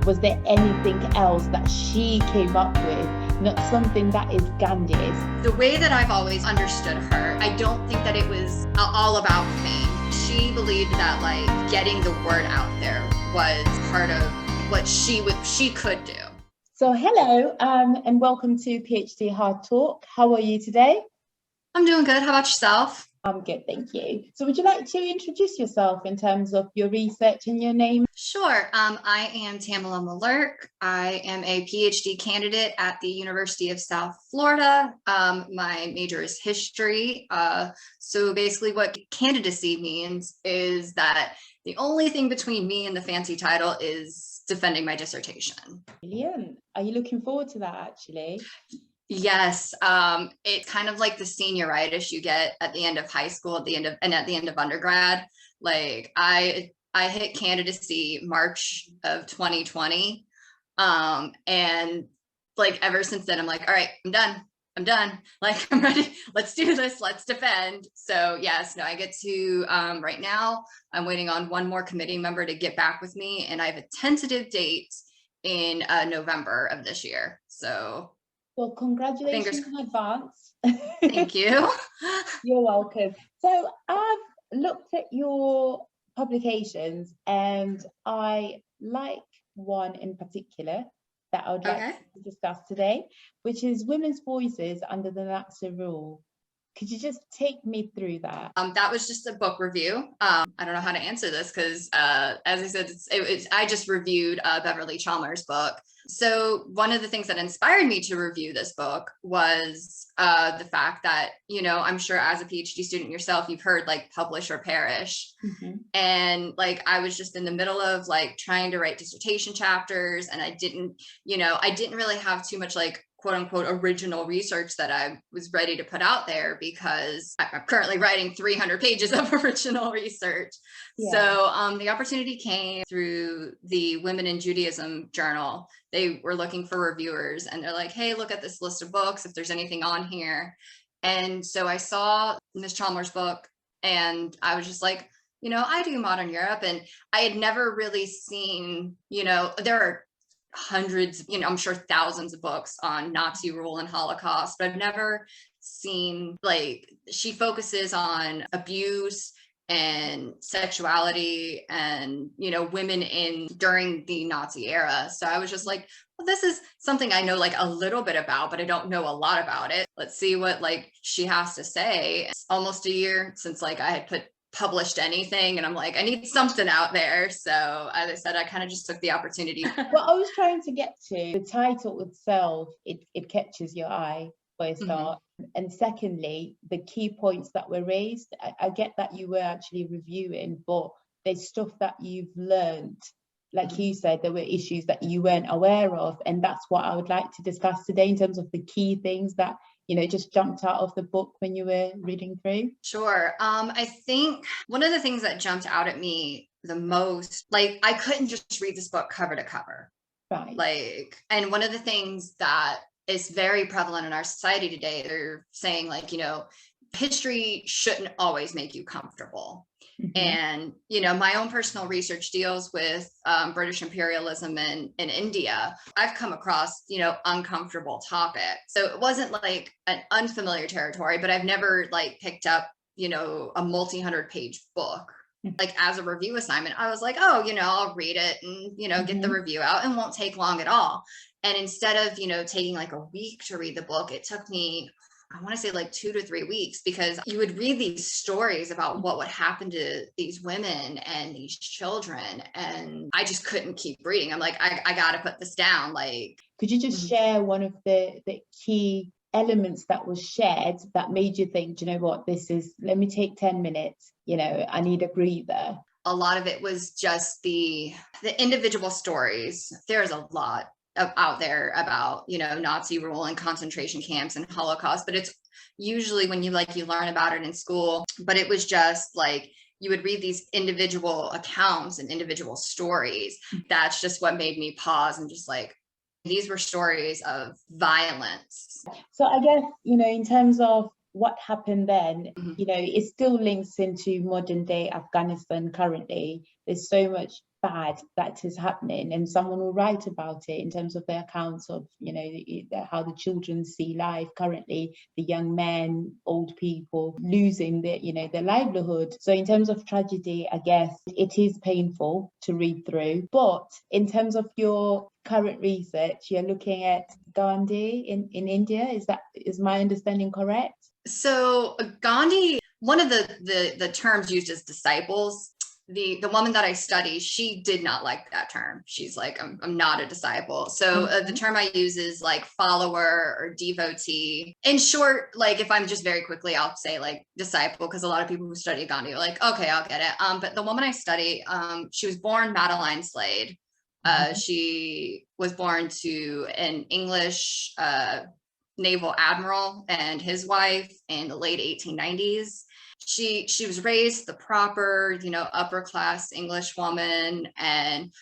Was there anything else that she came up with, not something that is Gandhi's? The way that I've always understood her, I don't think that it was all about fame. She believed that like getting the word out there was part of what she could do. So hello, and welcome to PhD Hard Talk. How are you today? I'm doing good. How about yourself? I'm good, thank you. So would you like to introduce yourself in terms of your research and your name? Sure. I am Tamala Malerk. I am a PhD candidate at the University of South Florida. My major is history. So basically what candidacy means is that the only thing between me and the fancy title is defending my dissertation. Brilliant. Are you looking forward to that actually? Yes, it's kind of like the senioritis you get at the end of high school, at the end of undergrad. Like I hit candidacy March of 2020, and like ever since then, I'm like, all right, I'm done. Like I'm ready. Let's do this. Let's defend. So yes, no, I get to right now. I'm waiting on one more committee member to get back with me, and I have a tentative date in November of this year. So. Well, congratulations in advance. Thank you. You're welcome. So I've looked at your publications and I like one in particular that I would like to discuss today, which is Women's Voices Under the Nazi Rule. Could you just take me through that? That was just a book review. I don't know how to answer this because, as I said, I just reviewed Beverly Chalmers' book. So one of the things that inspired me to review this book was the fact that, you know, I'm sure as a PhD student yourself, you've heard like publish or perish. Mm-hmm. And like, I was just in the middle of like trying to write dissertation chapters, and I didn't really have too much like quote unquote original research that I was ready to put out there because I'm currently writing 300 pages of original research. Yeah. So the opportunity came through the Women in Judaism journal. They were looking for reviewers and they're like, hey, look at this list of books, if there's anything on here. And so I saw Ms. Chalmers' book and I was just like, you know, I do modern Europe, and I had never really seen, you know, there are hundreds, you know, I'm sure thousands of books on Nazi rule and Holocaust, but I've never seen, like, she focuses on abuse and sexuality and, you know, women during the Nazi era. So I was just like, well, this is something I know like a little bit about, but I don't know a lot about it. Let's see what like she has to say. It's almost a year since like I had published anything, and I'm like, I need something out there. So as I said, I kind of just took the opportunity. Well, I was trying to get to the title itself. It catches your eye for a start. Mm-hmm. And secondly, the key points that were raised. I get that you were actually reviewing, but there's stuff that you've learned. Like mm-hmm. you said, there were issues that you weren't aware of, and that's what I would like to discuss today in terms of the key things that, you know, just jumped out of the book when you were reading through? Sure. I think one of the things that jumped out at me the most, like, I couldn't just read this book cover to cover. Right. Like, and one of the things that is very prevalent in our society today, they're saying like, you know, history shouldn't always make you comfortable. Mm-hmm. And, you know, my own personal research deals with British imperialism in India. I've come across, you know, uncomfortable topics. So it wasn't like an unfamiliar territory, but I've never like picked up, you know, a multi-100-page book. Mm-hmm. Like as a review assignment, I was like, oh, you know, I'll read it and, you know, get the review out, and won't take long at all. And instead of, you know, taking like a week to read the book, it took me, I want to say like 2 to 3 weeks, because you would read these stories about what would happen to these women and these children. And I just couldn't keep reading. I'm like, I got to put this down. Like, could you just share one of the key elements that was shared that made you think, you know what, let me take 10 minutes, you know, I need a breather? A lot of it was just the individual stories. There's a lot out there about, you know, Nazi rule and concentration camps and Holocaust, but it's usually when you learn about it in school, but it was just like, you would read these individual accounts and individual stories. That's just what made me pause and just like, these were stories of violence. So I guess, you know, in terms of what happened then, you know, it still links into modern day Afghanistan currently. There's so much bad that is happening, and someone will write about it in terms of their accounts of, you know, how the children see life currently, the young men, old people losing their, you know, their livelihood. So in terms of tragedy, I guess it is painful to read through. But in terms of your current research, you're looking at Gandhi in India. Is my understanding correct? So Gandhi, one of the terms used as disciples, the woman that I study, she did not like that term. She's like, I'm not a disciple. So the term I use is like follower or devotee. In short, like if I'm just very quickly, I'll say like disciple, because a lot of people who study Gandhi are like, okay, I'll get it. But the woman I study, she was born Madeline Slade. She was born to an English naval admiral and his wife in the late 1890s. She was raised the proper, you know, upper class English woman,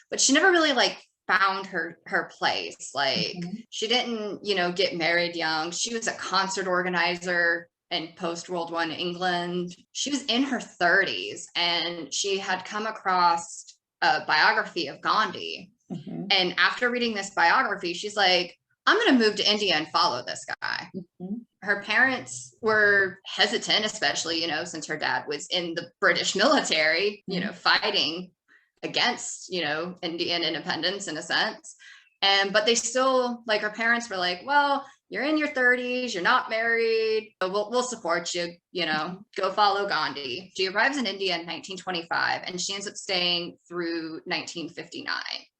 but she never really like found her place. Like she didn't, you know, get married young. She was a concert organizer in post-World War England. She was in her 30s and she had come across a biography of Gandhi. And after reading this biography, she's like, I'm going to move to India and follow this guy. Her parents were hesitant, especially, you know, since her dad was in the British military, you know, fighting against, you know, Indian independence in a sense. But they still, like, her parents were like, well, you're in your 30s, you're not married, we'll support you, you know, go follow Gandhi. She arrives in India in 1925 and she ends up staying through 1959.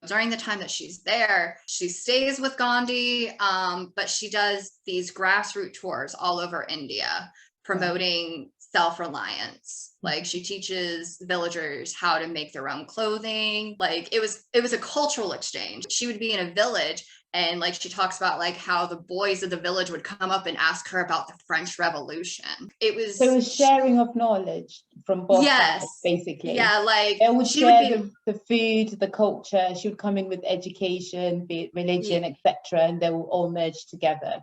During the time that she's there, she stays with Gandhi, but she does these grassroots tours all over India, promoting self-reliance. Like she teaches villagers how to make their own clothing. Like it was a cultural exchange. She would be in a village and like she talks about like how the boys of the village would come up and ask her about the French Revolution. So it was sharing of knowledge from both sides, basically. Yeah, like they would share the food, the culture. She would come in with education, be it religion, etc., and they will all merge together.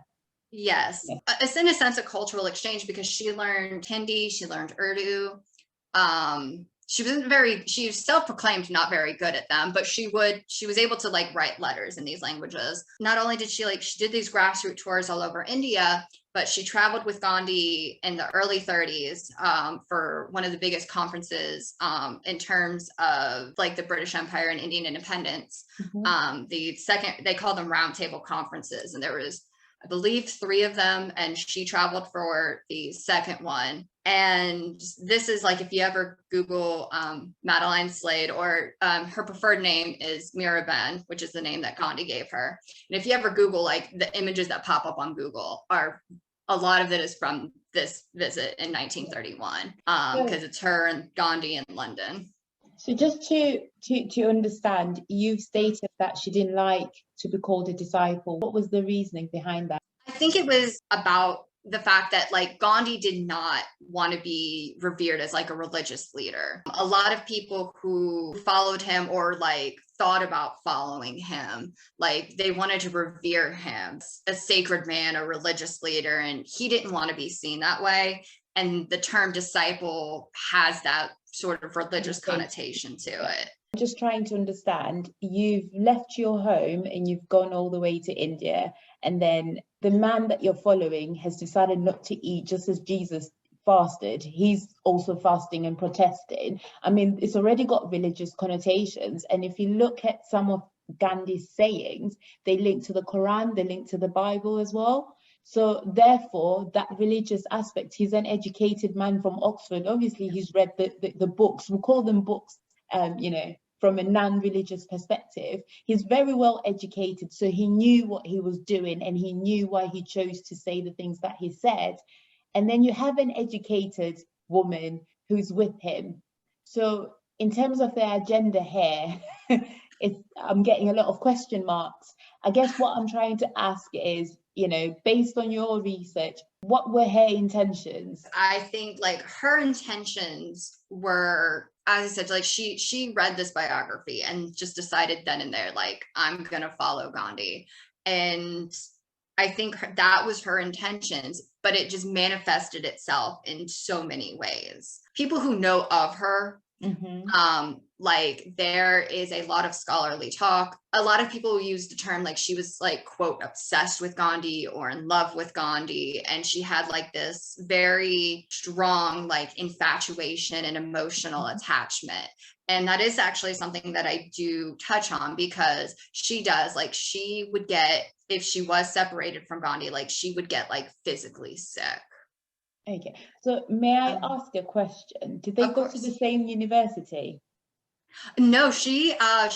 Yes. It's in a sense a cultural exchange because she learned Hindi, she learned Urdu. She was self-proclaimed not very good at them, but she was able to like write letters in these languages. Not only did she did these grassroots tours all over India, but she traveled with Gandhi in the early 30s for one of the biggest conferences in terms of like the British Empire and Indian independence. They call them roundtable conferences, and there was, I believe, 3 of them, and she traveled for the second one. And this is like, if you ever Google Madeline Slade, or her preferred name is Mira Behn, which is the name that Gandhi gave her. And if you ever Google, like the images that pop up on Google are, a lot of it is from this visit in 1931, because it's her and Gandhi in London. So just to understand, you've stated that she didn't like to be called a disciple. What was the reasoning behind that? I think it was about the fact that like Gandhi did not want to be revered as like a religious leader. A lot of people who followed him or like thought about following him, like they wanted to revere him as a sacred man, a religious leader, and he didn't want to be seen that way. And the term disciple has that sort of religious connotation to it. I'm just trying to understand, you've left your home and you've gone all the way to India, and then the man that you're following has decided not to eat just as Jesus fasted. He's also fasting and protesting. I mean, it's already got religious connotations. And if you look at some of Gandhi's sayings, they link to the Quran, they link to the Bible as well. So therefore, that religious aspect, he's an educated man from Oxford. Obviously, he's read the books. We call them books, you know, from a non-religious perspective. He's very well educated, so he knew what he was doing and he knew why he chose to say the things that he said. And then you have an educated woman who's with him. So in terms of their agenda here, I'm getting a lot of question marks. I guess what I'm trying to ask is, you know, based on your research, what were her intentions? I think like her intentions were, as I said, like she read this biography and just decided then and there, like, I'm gonna follow Gandhi. And I think that was her intentions, but it just manifested itself in so many ways. People who know of her Like there is a lot of scholarly talk. A lot of people use the term like she was like, quote, obsessed with Gandhi or in love with Gandhi. And she had like this very strong like infatuation and emotional attachment. And that is actually something that I do touch on, because she does, like, she would get, if she was separated from Gandhi, like she would get like physically sick. Okay, so may I ask a question? Did they go to the same university? No, she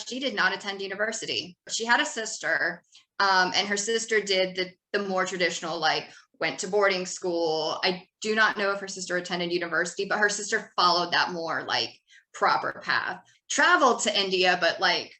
did not attend university. She had a sister, and her sister did the more traditional, like went to boarding school. I do not know if her sister attended university, but her sister followed that more like proper path. Traveled to India, but like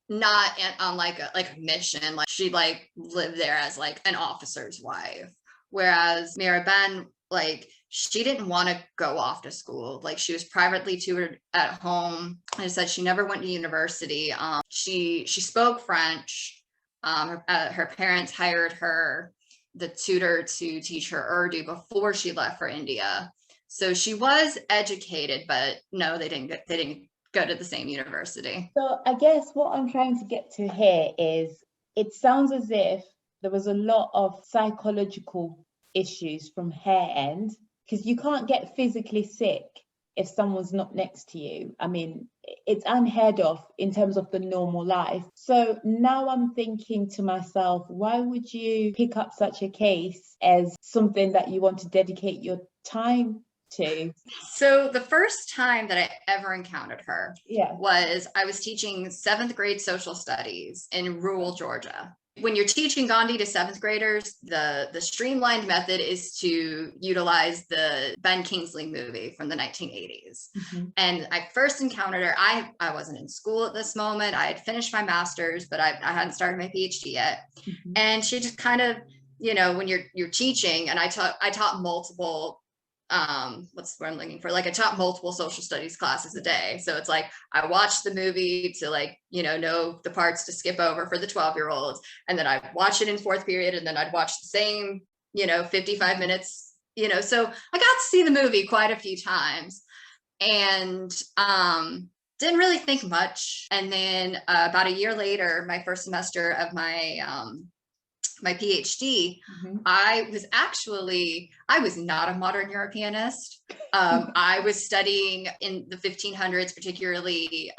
not on like a mission. Like she like lived there as like an officer's wife. Whereas Mira Behn, like she didn't want to go off to school. Like she was privately tutored at home. I said she never went to university. She spoke French. Her parents hired her, the tutor, to teach her Urdu before she left for India. So she was educated, but no, they didn't go to the same university. So I guess what I'm trying to get to here is, it sounds as if there was a lot of psychological issues from her end, because you can't get physically sick if someone's not next to you. I mean, it's unheard of in terms of the normal life. So now I'm thinking to myself, why would you pick up such a case as something that you want to dedicate your time to? So the first time that I ever encountered her was I was teaching 7th grade social studies in rural Georgia. When you're teaching Gandhi to 7th graders, the streamlined method is to utilize the Ben Kingsley movie from the 1980s. And I first encountered her. I wasn't in school at this moment. I had finished my master's, but I hadn't started my PhD yet. And she just kind of, you know, when you're teaching, and I taught multiple what's the word I'm looking for? Like I taught multiple social studies classes a day. So it's like, I watched the movie to like, you know the parts to skip over for the 12-year-olds. And then I'd watch it in 4th period. And then I'd watch the same, 55 minutes, so I got to see the movie quite a few times, and didn't really think much. And then about a year later, my first semester of my PhD, I was not a modern Europeanist. I was studying in the 1500s, particularly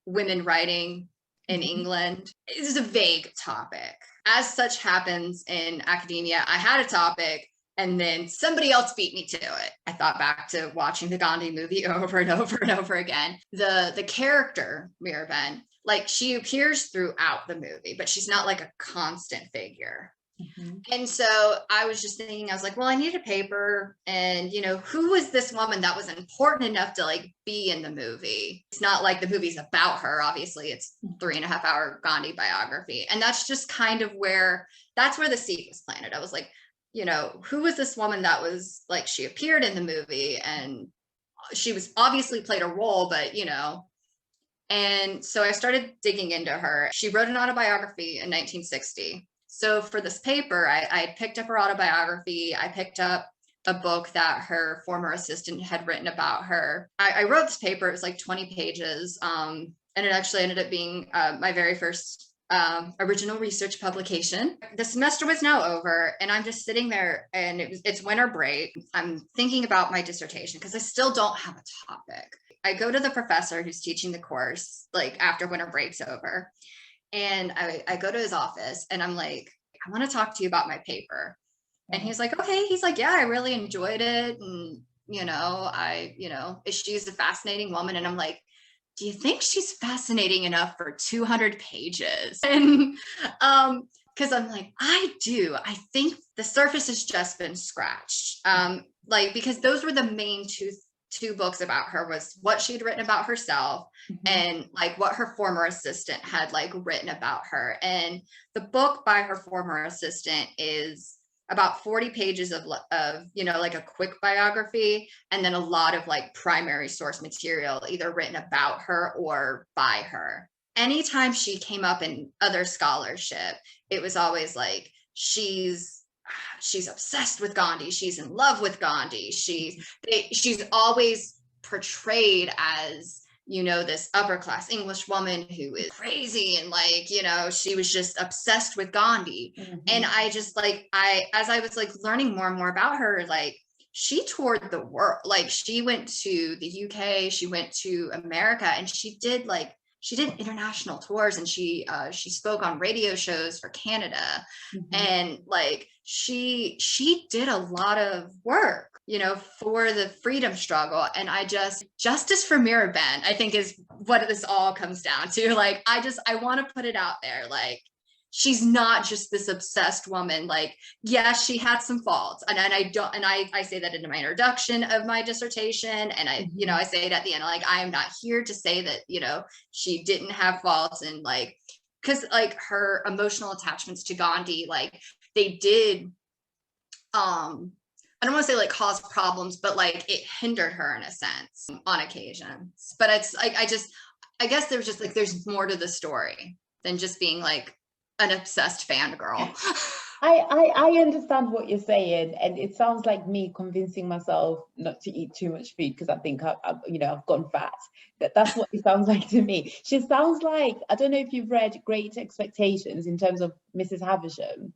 women writing in England. It was a vague topic. As such happens in academia, I had a topic and then somebody else beat me to it. I thought back to watching the Gandhi movie over and over and over again. The character, Mira Behn, like she appears throughout the movie, but she's not like a constant figure. And so I was just thinking, I was like, well, I need a paper, and who was this woman that was important enough to like be in the movie? It's not like the movie's about her, obviously. It's 3.5-hour Gandhi biography. And that's just kind of that's where the seed was planted. I was like, who was this woman that was like, she appeared in the movie and she was obviously played a role, but and so I started digging into her. She wrote an autobiography in 1960. So for this paper, I picked up her autobiography. I picked up a book that her former assistant had written about her. I wrote this paper. It was like 20 pages. And it actually ended up being my very first original research publication. The semester was now over, and I'm just sitting there, and it's winter break. I'm thinking about my dissertation because I still don't have a topic. I go to the professor who's teaching the course, like after winter break's over, and I go to his office and I'm like, I want to talk to you about my paper. And he's like, okay. He's like, yeah, I really enjoyed it. And, she's a fascinating woman. And I'm like, do you think she's fascinating enough for 200 pages? And because I'm like, I do. I think the surface has just been scratched. Because those were the main two books about her, was what she'd written about herself and like what her former assistant had like written about her. And the book by her former assistant is about 40 pages of like a quick biography, and then a lot of like primary source material either written about her or by her. Anytime she came up in other scholarship, it was always like, she's obsessed with Gandhi. She's in love with Gandhi. She's always portrayed as, you know, this upper class English woman who is crazy and like, you know, she was just obsessed with Gandhi. And I just like, as I was like learning more and more about her, like she toured the world. Like she went to the UK, she went to America, and she did international tours, and she spoke on radio shows for Canada. And like she did a lot of work, you know, for the freedom struggle. And justice for Mira Behn, I think, is what this all comes down to. Like I want to put it out there, like she's not just this obsessed woman. Like, yeah, she had some faults, and I say that in my introduction of my dissertation, and you know, I say it at the end, like I am not here to say that, you know, she didn't have faults, and like, because like her emotional attachments to Gandhi, like they did I don't want to say like cause problems, but like it hindered her in a sense on occasions. But it's like I guess there's more to the story than just being like an obsessed fangirl. I understand what you're saying, and it sounds like me convincing myself not to eat too much food because I think I've gone fat. That's what it sounds like to me. She sounds like, I don't know if you've read Great Expectations in terms of Mrs. Havisham.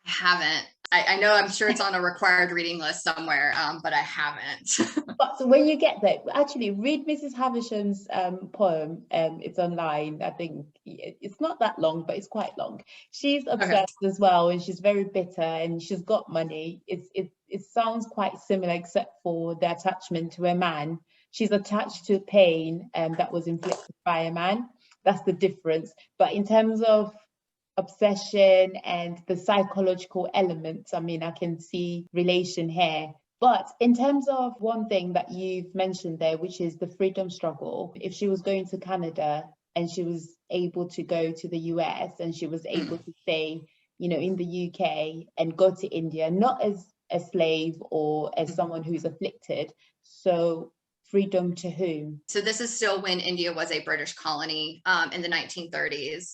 I haven't. I know, I'm sure it's on a required reading list somewhere, but I haven't. But when you get there, actually read Mrs. Havisham's poem. It's online. I think it's not that long, but it's quite long. She's obsessed as well, and she's very bitter, and she's got money. It sounds quite similar, except for the attachment to a man. She's attached to pain that was inflicted by a man. That's the difference. But in terms of obsession and the psychological elements, I mean, I can see relation here. But in terms of one thing that you've mentioned there, which is the freedom struggle, if she was going to Canada and she was able to go to the US and she was able to stay, you know, in the UK and go to India, not as a slave or as someone who's afflicted. So freedom to whom? So this is still when India was a British colony in the 1930s.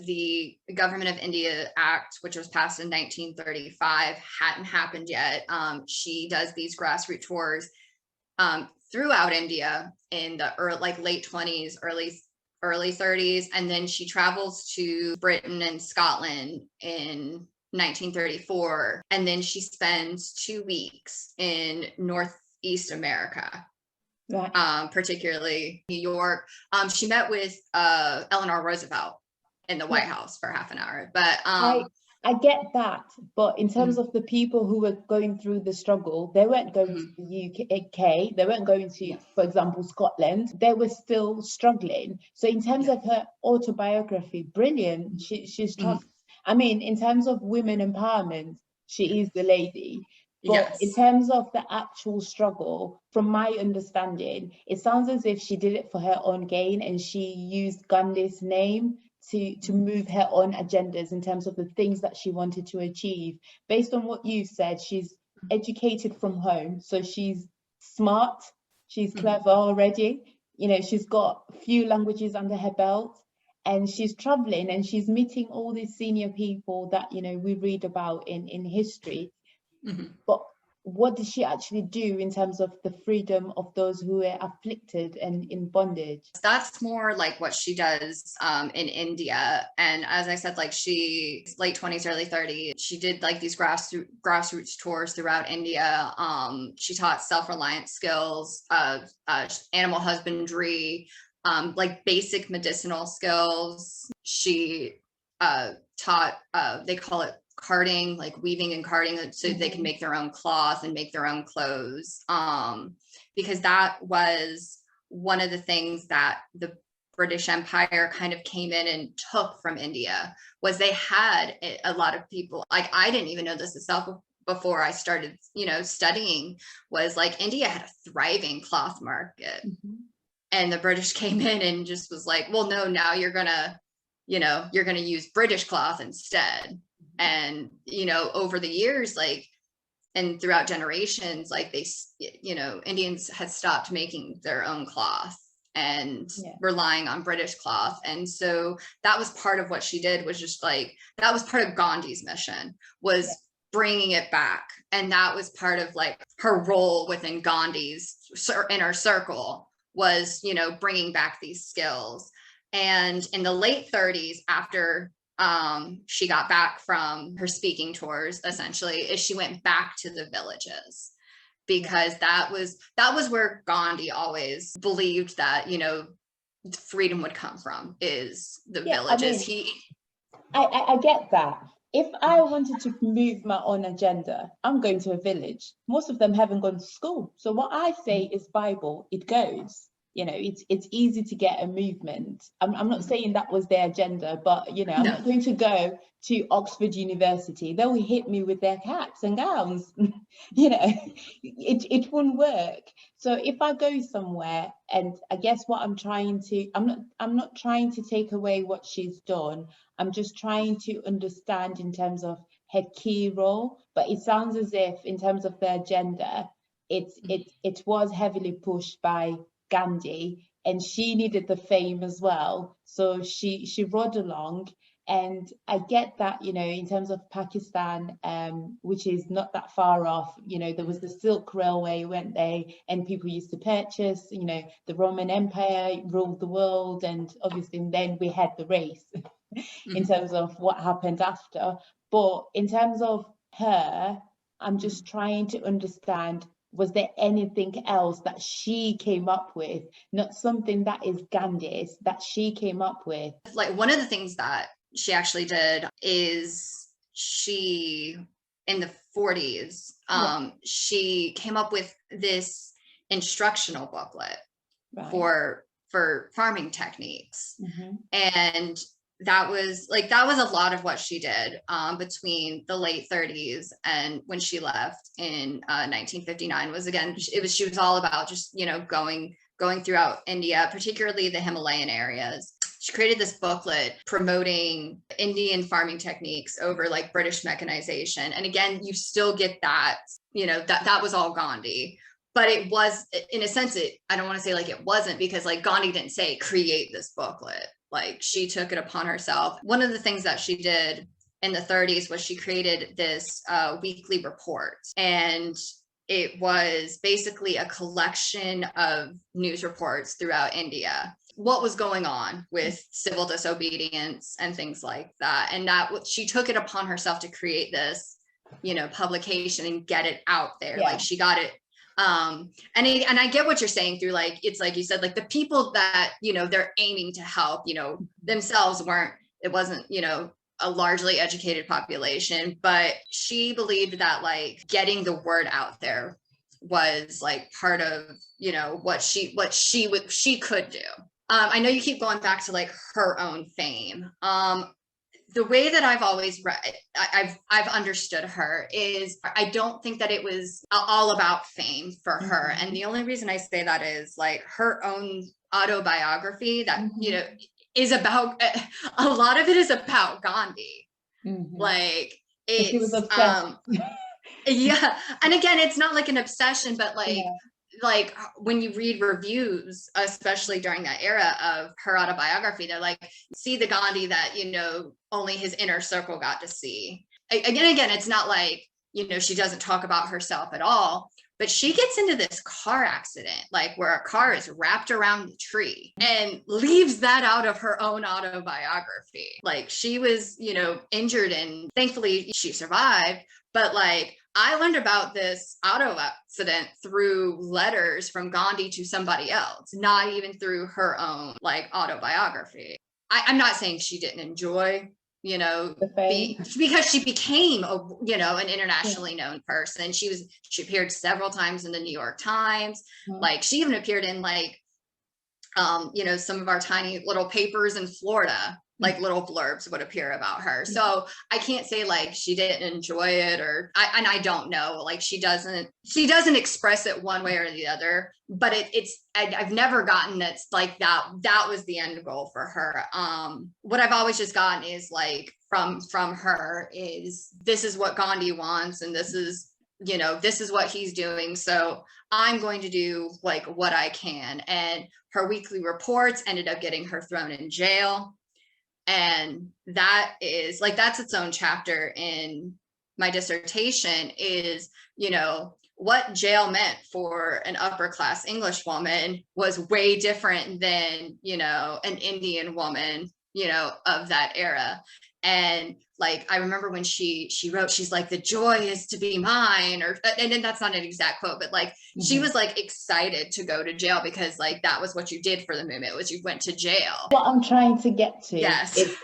The Government of India Act, which was passed in 1935, hadn't happened yet. She does these grassroots tours throughout India in the late 20s, early 30s, and then she travels to Britain and Scotland in 1934, and then she spends 2 weeks in Northeast America. Right. Particularly New York. She met with Eleanor Roosevelt in the White House for half an hour. But I get that, but in terms of the people who were going through the struggle, they weren't going to the UK, they weren't going to, for example, Scotland. They were still struggling. So in terms of her autobiography, brilliant. She's I mean, in terms of women empowerment, she is the lady. But in terms of the actual struggle, from my understanding, it sounds as if she did it for her own gain, and she used Gandhi's name to move her own agendas in terms of the things that she wanted to achieve. Based on what you said, she's educated from home, so she's smart, she's clever already. You know, she's got a few languages under her belt, and she's traveling and she's meeting all these senior people that, you know, we read about in history. But what does she actually do in terms of the freedom of those who are afflicted and in bondage? That's more like what she does in India. And as I said, like she's late 20s, early 30s. She did like these grassroots tours throughout India. She taught self-reliance skills, animal husbandry, like basic medicinal skills. She taught, they call it carding, like weaving and carding, so they can make their own cloth and make their own clothes, because that was one of the things that the British Empire kind of came in and took from India. Was they had a lot of people, like I didn't even know this itself before I started, you know, studying, was like India had a thriving cloth market, and the British came in and just was like, well, no, now you're gonna use British cloth instead. And, you know, over the years, like, and throughout generations, like they, you know, Indians had stopped making their own cloth and relying on British cloth. And so that was part of what she did, was just like, that was part of Gandhi's mission, was bringing it back. And that was part of like her role within Gandhi's inner circle, was, you know, bringing back these skills. And in the late 30s, after she got back from her speaking tours, essentially, is she went back to the villages, because that was where Gandhi always believed that, you know, freedom would come from, is the villages. I get that. If I wanted to move my own agenda, I'm going to a village. Most of them haven't gone to school. So what I say is Bible, it goes. You know, it's easy to get a movement. I'm not saying that was their agenda, but, you know, I'm not going to go to Oxford University. They'll hit me with their caps and gowns. You know, it won't work. So if I go somewhere, and I guess what I'm not trying to take away what she's done. I'm just trying to understand in terms of her key role. But it sounds as if in terms of the agenda, it was heavily pushed by Gandhi, and she needed the fame as well, so she rode along. And I get that, you know, in terms of Pakistan, which is not that far off, you know, there was the Silk Railway, weren't they, and people used to purchase, you know, the Roman Empire ruled the world, and obviously then we had the race in terms of what happened after. But in terms of her, I'm just trying to understand, was there anything else that she came up with, not something that is Gandhi's, that she came up with? Like, one of the things that she actually did is she, in the 40s, she came up with this instructional booklet for farming techniques. And that was a lot of what she did between the late 30s and when she left in 1959. She was all about just, you know, going throughout India, particularly the Himalayan areas. She created this booklet promoting Indian farming techniques over like British mechanization. And again, you still get that, you know, that was all Gandhi. But it was, in a sense, I don't want to say like it wasn't, because like Gandhi didn't say create this booklet. Like, she took it upon herself. One of the things that she did in the 30s was she created this weekly report. And it was basically a collection of news reports throughout India, what was going on with civil disobedience and things like that. And she took it upon herself to create this, you know, publication and get it out there. Like, she got it. And I get what you're saying through, like, it's like you said, like the people that, you know, they're aiming to help, you know, themselves it wasn't, you know, a largely educated population, but she believed that like getting the word out there was like part of, you know, what she could do. I know you keep going back to like her own fame. The way that I've always I've understood her is, I don't think that it was all about fame for her. And the only reason I say that is like her own autobiography that, you know, is about, a lot of it is about Gandhi. Like, she was obsessed. Yeah. And again, it's not like an obsession, but like, like when you read reviews, especially during that era of her autobiography, they're like, see the Gandhi that, you know, only his inner circle got to see. Again, it's not like, you know, she doesn't talk about herself at all, but she gets into this car accident, like where a car is wrapped around the tree, and leaves that out of her own autobiography. Like, she was, you know, injured, and thankfully she survived. But like, I learned about this auto accident through letters from Gandhi to somebody else, not even through her own like autobiography. I'm not saying she didn't enjoy, you know, because she became a, you know, an internationally known person. She appeared several times in the New York Times. Like, she even appeared in like, you know, some of our tiny little papers in Florida. Like, little blurbs would appear about her. So I can't say like she didn't enjoy it, or I don't know, like she doesn't express it one way or the other, but I've never gotten that's like that was the end goal for her. What I've always just gotten is like from her is, this is what Gandhi wants, and this is, you know, this is what he's doing, so I'm going to do like what I can. And her weekly reports ended up getting her thrown in jail. And that is like, that's its own chapter in my dissertation is, what jail meant for an upper class English woman was way different than, an Indian woman, of that era. And like, I remember when she wrote, she's like, the joy is to be mine, and then that's not an exact quote, but like, she was like excited to go to jail because like, that was what you did for the movement, was you went to jail. What I'm trying to get to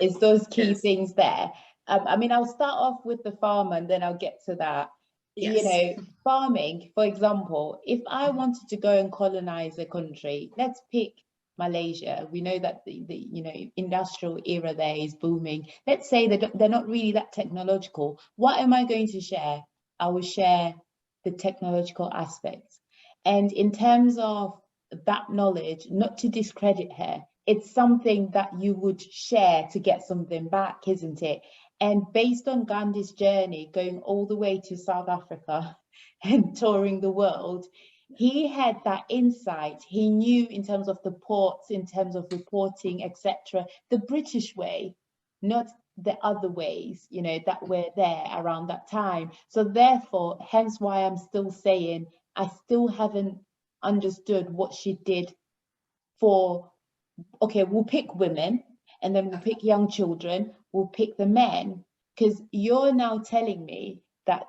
is those key Yes. things there. I mean, I'll start off with the farmer and then I'll get to that. Yes. Farming, for example, if I wanted to go and colonize a country, let's pick Malaysia. We know that the industrial era there is booming. Let's say that they're not really that technological. What am I going to share? I will share the technological aspects. And in terms of that knowledge, not to discredit her, it's something that you would share to get something back, isn't it? And based on Gandhi's journey, going all the way to South Africa and touring the world, he had that insight. He knew in terms of the ports, in terms of reporting, etc., the British way, not the other ways, that were there around that time. So therefore, hence why I'm still saying I still haven't understood what she did for, okay, we'll pick women and then we'll pick young children, we'll pick the men, because you're now telling me that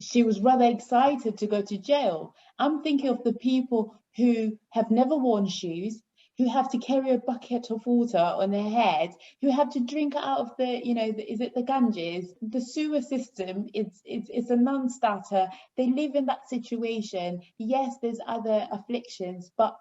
she was rather excited to go to jail. I'm thinking of the people who have never worn shoes, who have to carry a bucket of water on their head, who have to drink out of is it the Ganges? The sewer system, it's a non-starter. They live in that situation. Yes, there's other afflictions, but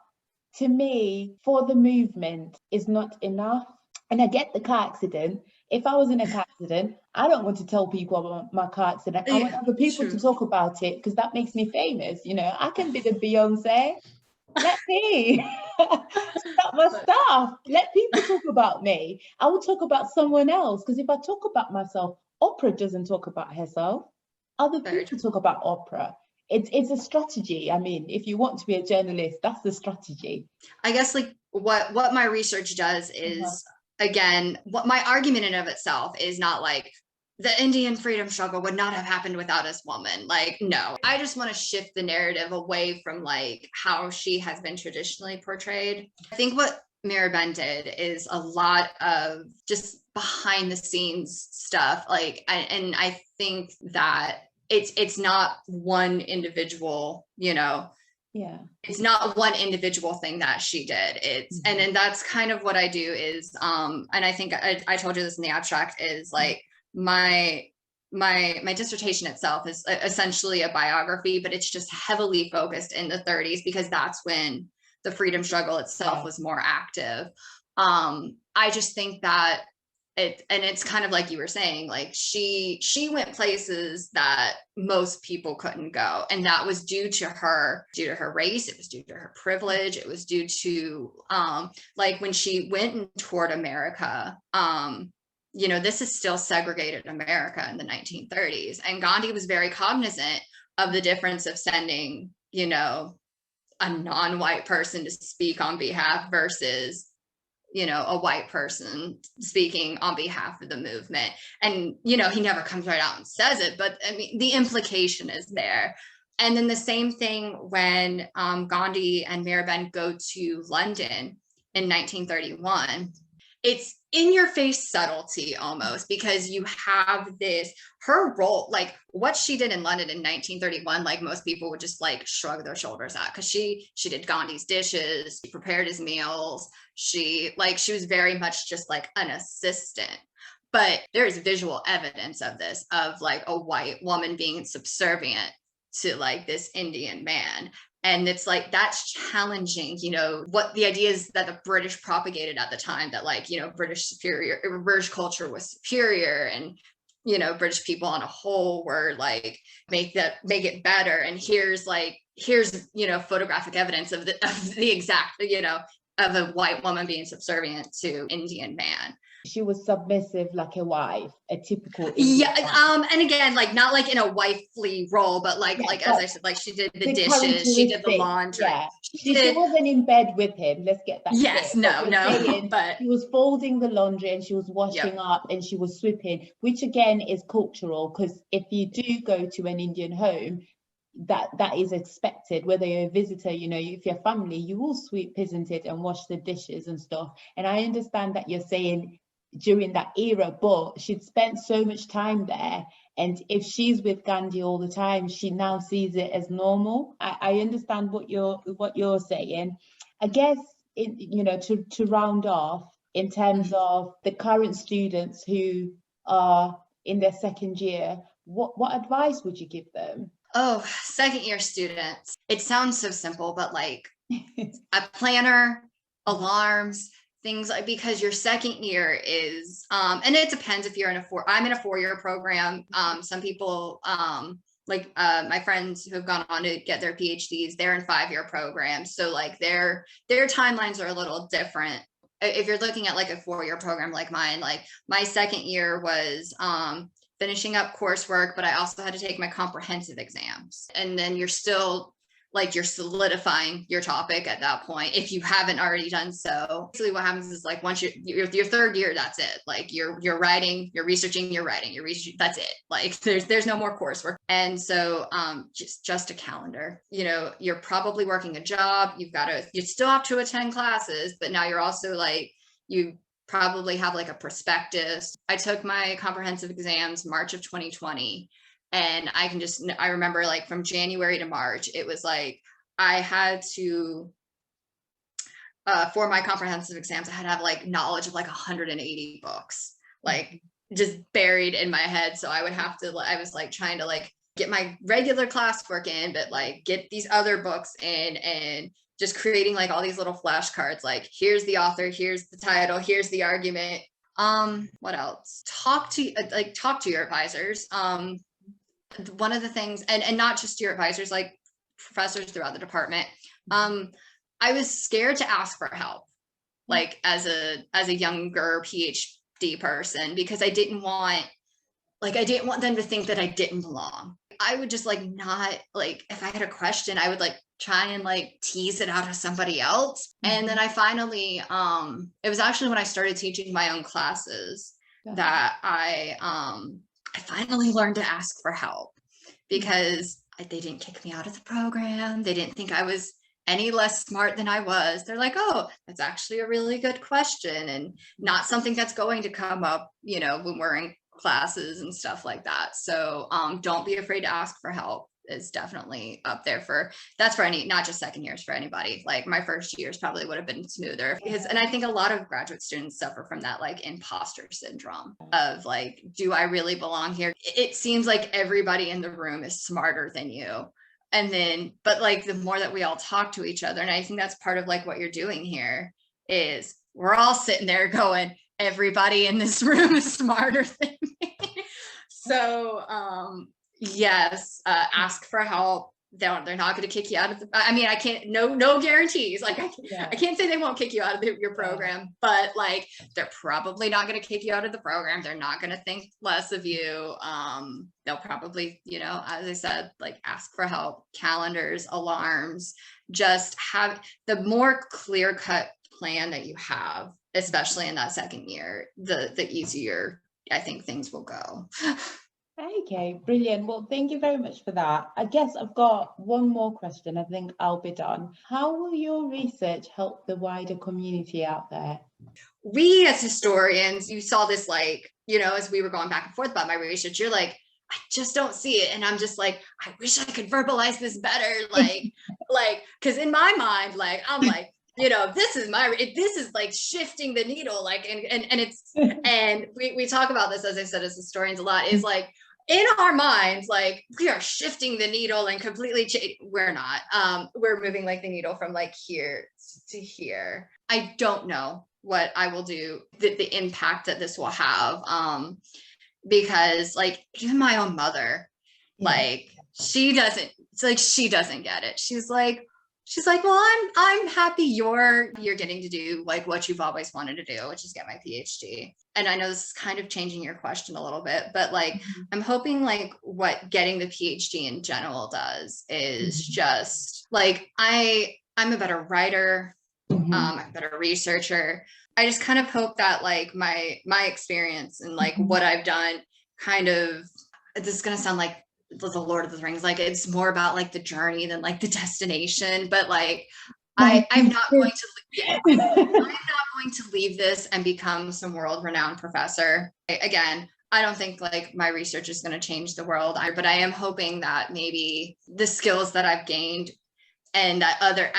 to me, for the movement is not enough. And I get the car accident. If I was in a car accident, I don't want to tell people about my car accident. I want other people to talk about it because that makes me famous. I can be the Beyonce. Let me stop my stuff. Let people talk about me. I will talk about someone else, because if I talk about myself, Oprah doesn't talk about herself. Other people talk about Oprah. It's a strategy. I mean, if you want to be a journalist, that's the strategy. I guess like what my research does is, again, what my argument in of itself is not like the Indian freedom struggle would not have happened without this woman. Like, no, I just want to shift the narrative away from like how she has been traditionally portrayed. I think what Mira Behn did is a lot of just behind the scenes stuff. Like, and I think that it's not one individual, it's not one individual thing that she did. It's and then that's kind of what I do is and I think I told you this in the abstract, is like my dissertation itself is essentially a biography, but it's just heavily focused in the 30s because that's when the freedom struggle itself was more active. I just think that it's kind of like you were saying, like she went places that most people couldn't go, and that was due to her race, it was due to her privilege, it was due to like when she went and toured America, this is still segregated America in the 1930s, and Gandhi was very cognizant of the difference of sending a non-white person to speak on behalf versus a white person speaking on behalf of the movement. And, he never comes right out and says it, but I mean, the implication is there. And then the same thing when Gandhi and Mira Behn go to London in 1931, it's in your face subtlety almost, because you have her role, like what she did in London in 1931, like most people would just like shrug their shoulders at, because she did Gandhi's dishes, she prepared his meals, she was very much just like an assistant. But there's visual evidence of this, of like a white woman being subservient to like this Indian man. And it's like, that's challenging, what the ideas that the British propagated at the time, that like, British culture was superior, and, British people on a whole were like, make it better. And here's photographic evidence of the exact, of a white woman being subservient to Indian man. She was submissive like a wife, a typical Indian Yeah, wife. and again, like not like in a wifely role, but like Yeah, as but I said, like she did the the dishes, she did the characteristics, laundry, yeah. she She did. wasn't in bed with him, let's get that clear. Yes, But no, we're no, saying but she was folding the laundry and she was yep. washing up and she was sweeping, which again is cultural, because if you do go to an Indian home, that is expected, whether you're a visitor, you know, if you're family, you will sweep, isn't it, and wash the dishes and stuff. And I understand that you're saying during that era, but she'd spent so much time there, and if she's with Gandhi all the time, she now sees it as normal. I understand what you're saying. I guess you know, to round off, in terms of the current students who are in their second year, what advice would you give them? Oh, second year students. It sounds so simple, but like a planner, alarms, things like, because your second year is and it depends if you're in I'm in a 4-year program. Some people like my friends who have gone on to get their PhDs, they're in 5-year programs. So like their timelines are a little different. If you're looking at like a 4-year program like mine, like my second year was finishing up coursework, but I also had to take my comprehensive exams. And then you're still like, you're solidifying your topic at that point if you haven't already done so. Basically what happens is like once your third year, that's it. Like you're writing, you're researching, you're writing, you're researching, that's it. Like there's no more coursework. And so just a calendar. You know, you're probably working a job, you still have to attend classes, but now you're also like, you probably have like a prospectus. I took my comprehensive exams March of 2020. And I remember like from January to March, it was like I had to, for my comprehensive exams, I had to have like knowledge of like 180 books, like just buried in my head. So I was like trying to like get my regular classwork in, but like get these other books in, and just creating like all these little flashcards, like here's the author, here's the title, here's the argument. What else? Talk to your advisors. One of the things, and not just your advisors, like professors throughout the department. I was scared to ask for help, like as a younger PhD person, because I didn't want them to think that I didn't belong. I would just like not, like if I had a question, I would like try and like tease it out of somebody else. And then I finally, it was actually when I started teaching my own classes that I finally learned to ask for help, because they didn't kick me out of the program. They didn't think I was any less smart than I was. They're like, oh, that's actually a really good question, and not something that's going to come up, you know, when we're in classes and stuff like that. So don't be afraid to ask for help is definitely up there that's for any, not just second years, for anybody. Like my first years probably would have been smoother, because, and I think a lot of graduate students suffer from that like imposter syndrome of like, do I really belong here? It seems like everybody in the room is smarter than you. And then, but like the more that we all talk to each other, and I think that's part of like what you're doing here, is we're all sitting there going, everybody in this room is smarter than me. So yes, ask for help. They're not going to kick you out of the, I mean, I can't, no guarantees. Like I can't say they won't kick you out of your program, but like, they're probably not going to kick you out of the program. They're not going to think less of you. They'll probably, you know, as I said, like ask for help, calendars, alarms, just have the more clear-cut plan that you have, especially in that second year, the easier I think things will go. Okay, brilliant. Well, thank you very much for that. I guess I've got one more question. I think I'll be done. How will your research help the wider community out there? We as historians, you saw this, like, you know, as we were going back and forth about my research, you're like, I just don't see it. And I'm just like, I wish I could verbalize this better. Like, because in my mind, like, I'm like, you know, this is like shifting the needle, like, and it's, and we talk about this, as I said, as historians a lot, is like, in our minds, like we are shifting the needle and completely we're not, we're moving like the needle from like here to here. I don't know what I will do, the impact that this will have, because like even my own mother, like she doesn't get it. She's like, she's like, well, I'm happy you're getting to do like what you've always wanted to do, which is get my PhD. And I know this is kind of changing your question a little bit, but like, I'm hoping like what getting the PhD in general does is just like, I'm a better writer. I'm a better researcher. I just kind of hope that like my experience and like what I've done kind of, this is going to sound like the Lord of the Rings, like it's more about like the journey than like the destination, but like I'm not going to leave this and become some world-renowned professor. Again, I don't think like my research is going to change the world, but I am hoping that maybe the skills that I've gained and that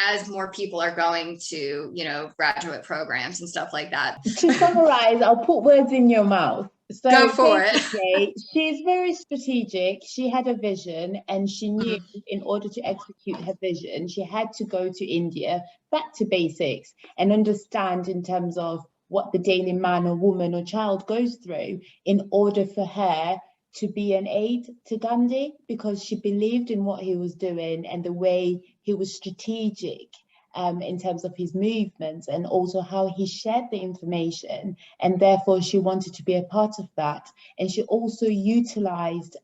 as more people are going to, you know, graduate programs and stuff like that. To summarize, I'll put words in your mouth. So go for it. She's very strategic. She had a vision, and she knew in order to execute her vision, she had to go to India, back to basics, and understand in terms of what the daily man or woman or child goes through in order for her to be an aid to Gandhi, because she believed in what he was doing and the way he was strategic in terms of his movements and also how he shared the information, and therefore she wanted to be a part of that. And she also utilized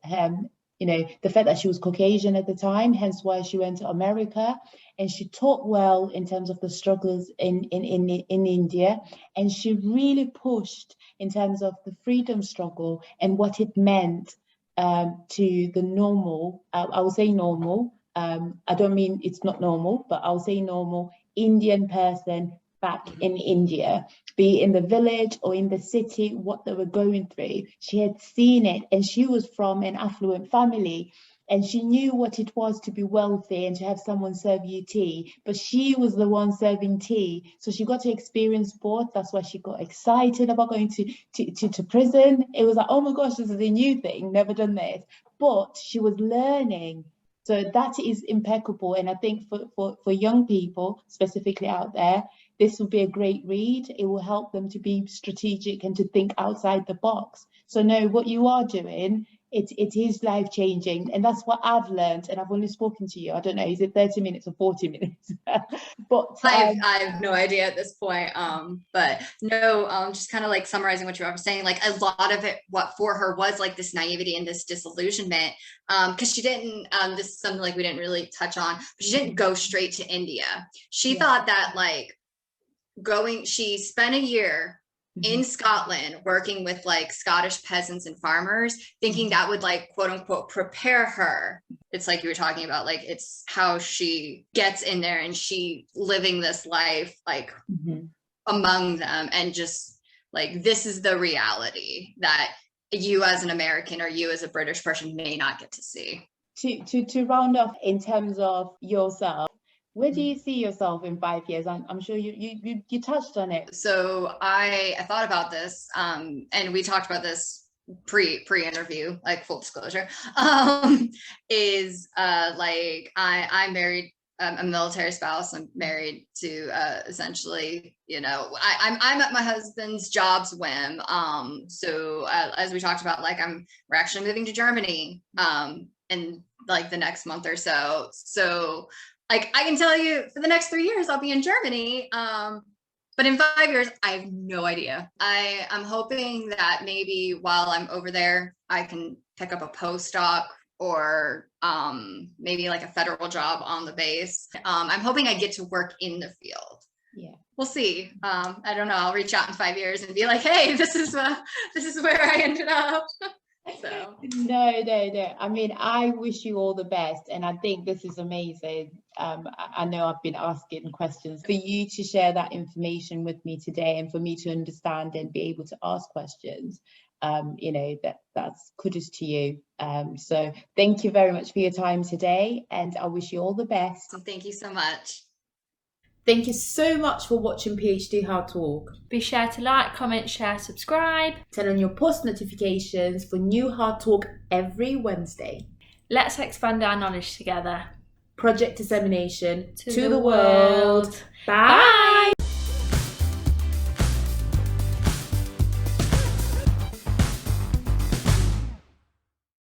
you know, the fact that she was Caucasian at the time, hence why she went to America, and she taught well in terms of the struggles in India, and she really pushed in terms of the freedom struggle and what it meant to the normal, I would say normal, I don't mean it's not normal, but I'll say normal Indian person back in India, be it in the village or in the city, what they were going through. She had seen it, and she was from an affluent family, and she knew what it was to be wealthy and to have someone serve you tea, but she was the one serving tea. So she got to experience both. That's why she got excited about going to prison. It was like, oh my gosh, this is a new thing, never done this. But she was learning. So that is impeccable. And I think for young people, specifically out there, this will be a great read. It will help them to be strategic and to think outside the box. So no, what you are doing, it is life-changing. And that's what I've learned. And I've only spoken to you, I don't know, is it 30 minutes or 40 minutes? But I have no idea at this point. But no, just kind of like summarizing what you were saying, like a lot of it, what for her was like this naivety and this disillusionment, because she didn't, this is something like we didn't really touch on, but she didn't go straight to India. She thought that like she spent a year in Scotland working with like Scottish peasants and farmers, thinking that would like quote unquote prepare her. It's like you were talking about, like it's how she gets in there and she living this life like among them, and just like this is the reality that you as an American or you as a British person may not get to see. To round off in terms of yourself, where do you see yourself in 5 years? I'm sure you touched on it. So I thought about this, and we talked about this pre-interview, like full disclosure, is like I'm married, a military spouse. I'm married to essentially, you know, I'm at my husband's job's whim. So as we talked about, like we're actually moving to Germany in like the next month or so. So like I can tell you for the next 3 years I'll be in Germany, but in 5 years I have no idea. I'm hoping that maybe while I'm over there I can pick up a postdoc or maybe like a federal job on the base. I'm hoping I get to work in the field. Yeah, we'll see. I don't know. I'll reach out in 5 years and be like, hey, this is where I ended up. So no. I mean, I wish you all the best, and I think this is amazing. I know I've been asking questions for you to share that information with me today, and for me to understand and be able to ask questions. You know, that's kudos to you. So thank you very much for your time today, and I wish you all the best. So thank you so much. Thank you so much for watching PhD Hard Talk. Be sure to like, comment, share, subscribe. Turn on your post notifications for new Hard Talk every Wednesday. Let's expand our knowledge together. Project dissemination to the world. Bye.